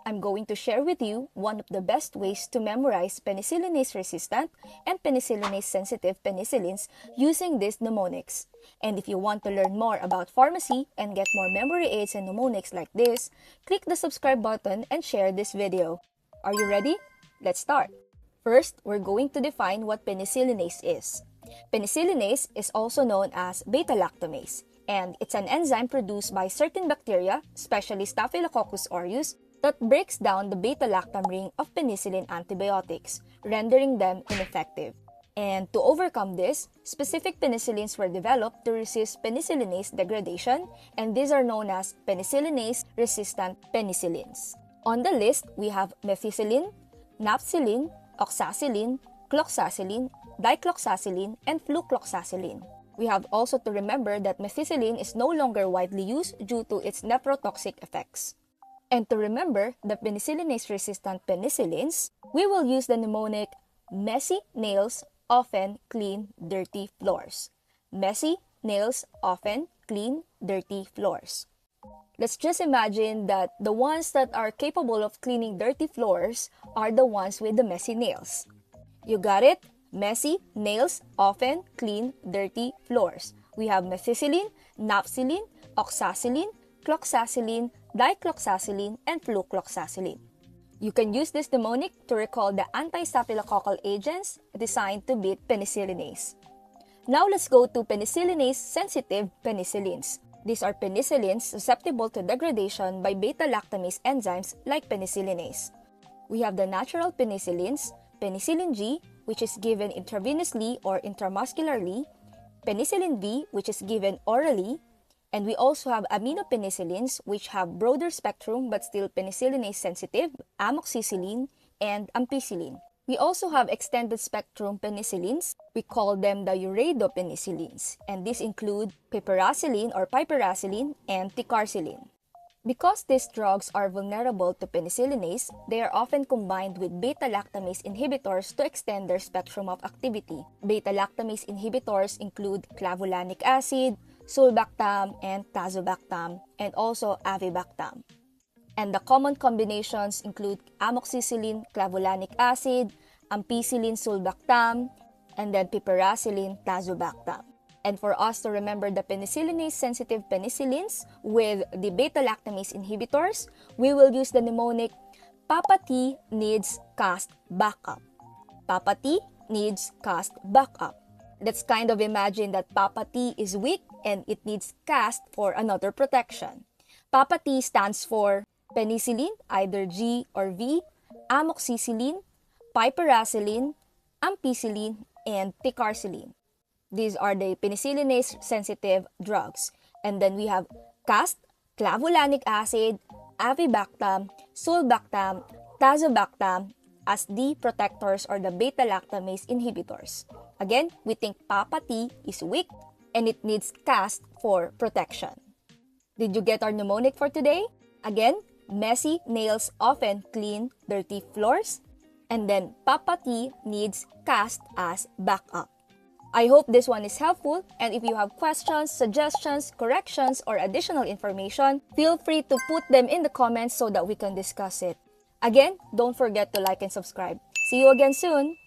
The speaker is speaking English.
I'm going to share with you one of the best ways to memorize penicillinase-resistant and penicillinase-sensitive penicillins using these mnemonics. And if you want to learn more about pharmacy and get more memory aids and mnemonics like this, click the subscribe button and share this video. Are you ready? Let's start. First, we're going to define what penicillinase is. Penicillinase is also known as beta-lactamase, and it's an enzyme produced by certain bacteria, especially Staphylococcus aureus, that breaks down the beta-lactam ring of penicillin antibiotics, rendering them ineffective. And to overcome this, specific penicillins were developed to resist penicillinase degradation, and these are known as penicillinase-resistant penicillins. On the list, we have methicillin, nafcillin, oxacillin, cloxacillin, dicloxacillin, and flucloxacillin. We have also to remember that methicillin is no longer widely used due to its nephrotoxic effects. And to remember the penicillinase-resistant penicillins, we will use the mnemonic messy nails often clean dirty floors. Messy nails often clean dirty floors. Let's just imagine that the ones that are capable of cleaning dirty floors are the ones with the messy nails. You got it? Messy nails often clean dirty floors. We have methicillin, nafcillin, oxacillin, cloxacillin, dicloxacillin, and flucloxacillin. You can use this mnemonic to recall the anti-staphylococcal agents designed to beat penicillinase. Now let's go to penicillinase-sensitive penicillins. These are penicillins susceptible to degradation by beta-lactamase enzymes like penicillinase. We have the natural penicillins, penicillin G, which is given intravenously or intramuscularly, penicillin V, which is given orally, and we also have aminopenicillins, which have broader spectrum but still penicillinase sensitive, amoxicillin, and ampicillin. We also have extended spectrum penicillins. We call them the uridopenicillins, and these include piperacillin or piperacillin and piperacillin. Because these drugs are vulnerable to penicillinase, they are often combined with beta-lactamase inhibitors to extend their spectrum of activity. Beta-lactamase inhibitors include clavulanic acid, sulbactam, and tazobactam, and also avibactam. And the common combinations include amoxicillin, clavulanic acid, ampicillin, sulbactam, and then piperacillin, tazobactam. And for us to remember the penicillinase-sensitive penicillins with the beta-lactamase inhibitors, we will use the mnemonic Papa T needs cast backup. Papa T needs cast backup. Let's kind of imagine that Papa T is weak and it needs cast for another protection. Papa T stands for penicillin, either G or V, amoxicillin, piperacillin, ampicillin, and piperacillin. These are the penicillinase-sensitive drugs. And then we have cast, clavulanic acid, avibactam, sulbactam, tazobactam as the protectors or the beta-lactamase inhibitors. Again, we think Papa T is weak and it needs cast for protection. Did you get our mnemonic for today? Again, messy nails often clean dirty floors. And then Papa T needs cast as backup. I hope this one is helpful, and if you have questions, suggestions, corrections, or additional information, feel free to put them in the comments so that we can discuss it. Again, don't forget to like and subscribe. See you again soon!